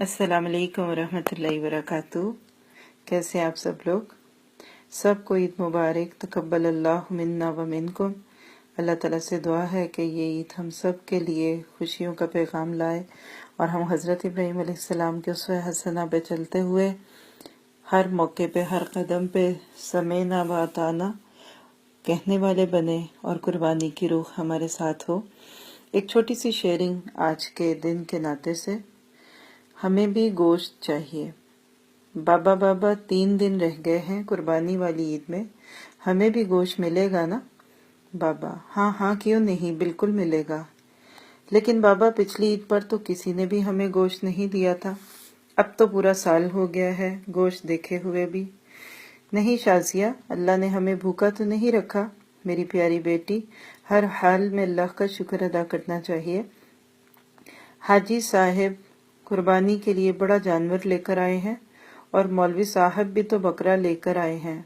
अस्सलाम वालेकुम वरहमतुल्लाहि वबरकातुहू। कैसे आप सब लोग? सबको ईद मुबारक। तकब्बल अल्लाह मिन्ना व मिनकुम। अल्लाह ताला से दुआ है कि ये ईद हम सब के लिए खुशियों का पैगाम लाए और हम हज़रत इब्राहीम अलैहिस्सलाम के उसवे हसना पे चलते हुए हर मौके पे हर कदम पे समेना व अताना कहने वाले बने और कुर्बानी की रूह हमारे साथ हो। एक छोटी सी शेयरिंग आज के दिन के नाते से। हमें भी गोश्त चाहिए। बाबा 3 दिन रह गए हैं कुर्बानी वाली ईद में। हमें भी गोश्त मिलेगा ना बाबा? हाँ क्यों नहीं, बिल्कुल मिलेगा। लेकिन बाबा पिछली ईद पर तो किसी ने भी हमें गोश्त नहीं दिया था। अब तो पूरा साल हो गया है गोश्त देखे हुए भी नहीं। शाजिया, अल्लाह ने हमें भूखा तो नहीं रखा। मेरी प्यारी बेटी, हर हाल में अल्लाह का शुक्र अदा करना चाहिए। हाजी साहब कुर्बानी के लिए बड़ा जानवर लेकर आए हैं और मौलवी साहब भी तो बकरा लेकर आए हैं।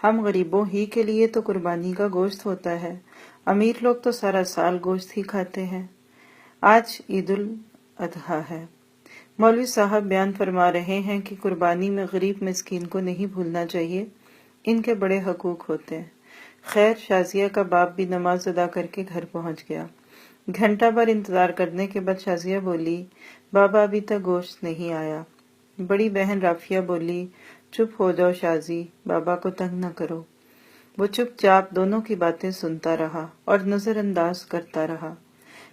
हम गरीबों ही के लिए तो कुर्बानी का गोश्त होता है। अमीर लोग तो सारा साल गोश्त ही खाते हैं। आज ईद उल अजहा है। मौलवी साहब बयान फरमा रहे हैं कि कुर्बानी में गरीब मिस्कीन को नहीं भूलना चाहिए, इनके बड़े हकूक होते हैं। खैर, शाजिया का बाप भी नमाज अदा करके घर पहुंच गया। घंटा भर इंतजार करने के बाद शाजिया बोली, बाबा अभी तक गोश्त नहीं आया। बड़ी बहन राफिया बोली, चुप हो जाओ शाजी, बाबा को तंग न करो। वो चुपचाप दोनों की बातें सुनता रहा और नजरअंदाज करता रहा।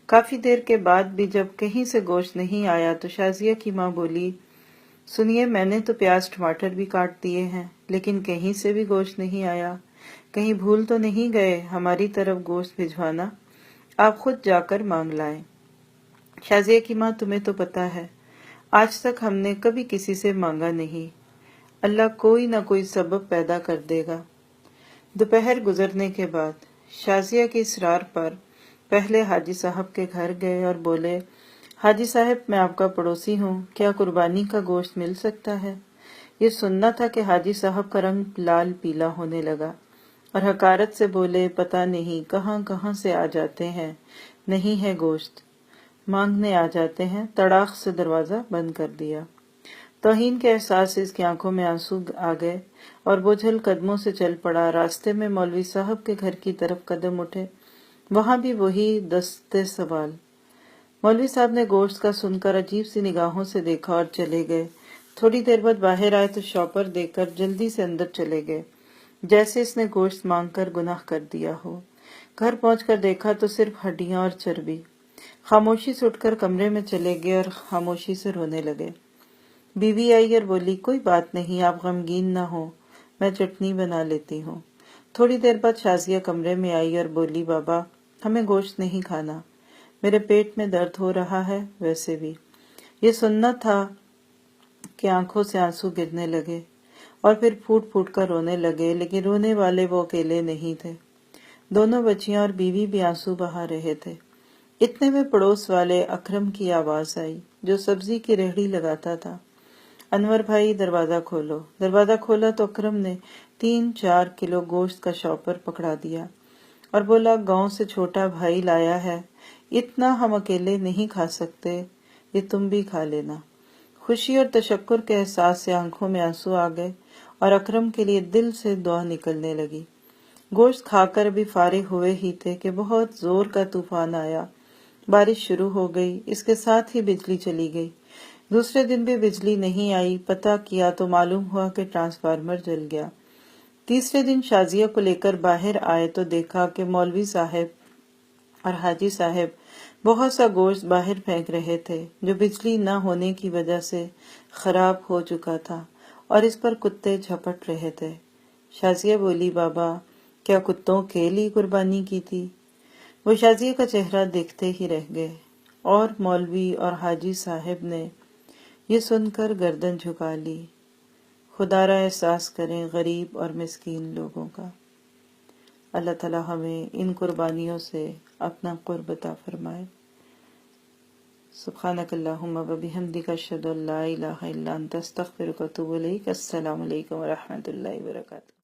काफी देर के बाद भी जब कहीं से गोश्त नहीं आया तो शाजिया की माँ बोली, सुनिए, मैंने तो प्याज टमाटर भी काट दिए हैं, लेकिन कहीं से भी गोश्त नहीं आया। कहीं भूल तो नहीं गए हमारी तरफ गोश्त भिजवाना? आप खुद जाकर मांग लाएं। शाजिया की माँ, तुम्हें तो पता है आज तक हमने कभी किसी से मांगा नहीं। अल्लाह कोई ना कोई सबब पैदा कर देगा। दोपहर गुजरने के बाद शाजिया के इसरार पर पहले हाजी साहब के घर गए और बोले, हाजी साहब, मैं आपका पड़ोसी हूँ, क्या कुर्बानी का गोश्त मिल सकता है? ये सुनना था कि हाजी साहब का रंग लाल पीला होने लगा और हकारत से बोले, पता नहीं कहाँ कहाँ से आ जाते हैं, नहीं है गोश्त, मांगने आ जाते हैं। तड़ाक से दरवाजा बंद कर दिया। तौहीन के एहसास से इसकी आंखों में आंसू आ गए और बोझल कदमों से चल पड़ा। रास्ते में मौलवी साहब के घर की तरफ कदम उठे, वहां भी वही दस्ते सवाल। मौलवी साहब ने गोश्त का सुनकर अजीब सी निगाहों से देखा और चले गए। थोड़ी देर बाद बाहर आए तो शॉपर देखकर जल्दी से अंदर चले गए, जैसे इसने गोश्त मांगकर गुनाह कर दिया हो। घर पहुंचकर देखा तो सिर्फ हड्डियां और चर्बी। खामोशी से उठकर कमरे में चले गए और खामोशी से रोने लगे। बीवी आई और बोली, कोई बात नहीं, आप गमगीन ना हो, मैं चटनी बना लेती हूँ। थोड़ी देर बाद शाजिया कमरे में आई और बोली, बाबा हमें गोश्त नहीं खाना, मेरे पेट में दर्द हो रहा है। वैसे भी ये सुनना था कि आंखों से आंसू गिरने लगे और फिर फूट फूट कर रोने लगे। लेकिन रोने वाले वो अकेले नहीं थे, दोनों बच्चियां और बीवी भी आंसू बहा रहे थे। इतने में पड़ोस वाले अकरम की आवाज आई, जो सब्जी की रेहड़ी लगाता था। अनवर भाई, दरवाजा खोलो। दरवाजा खोला तो अकरम ने 3-4 किलो गोश्त का शॉपर पकड़ा दिया और बोला, गांव से छोटा भाई लाया है, इतना हम अकेले नहीं खा सकते, ये तुम भी खा लेना। खुशी और तशक्कुर के एहसास से आंखों में आंसू आ गए और अकरम के लिए दिल से दुआ निकलने लगी। गोश्त खाकर भी फारिग हुए ही थे कि बहुत जोर का तूफान आया। बारिश शुरू हो गई, इसके साथ ही बिजली चली गई। दूसरे दिन भी बिजली नहीं आई। पता किया तो मालूम हुआ कि ट्रांसफार्मर जल गया। तीसरे दिन शाजिया को लेकर बाहर आए तो देखा कि मौलवी साहब और हाजी साहब बहुत सा गोश्त बाहर फेंक रहे थे, जो बिजली न होने की वजह से खराब हो चुका था और इस पर कुत्ते झपट रहे थे। शाजिया बोली, बाबा क्या कुत्तों के लिए कुर्बानी की थी? वो शाजिया का चेहरा देखते ही रह गए और मौलवी और हाजी साहब ने ये सुनकर गर्दन झुका ली। खुदारा एहसास करें गरीब और मिस्कीन लोगों का। अल्लाह ताला हमें इन कुर्बानियों से अपना कुर्ब अता फरमाए। सुब्हानकल्लाहुम्मा व बिहम्दिका अशहदु अल्ला इलाहा इल्ला अंता अस्तगफिरुका व अतूबु इलैक। अस्सलामु अलैकुम व रहमतुल्लाहि व बरकातुहू।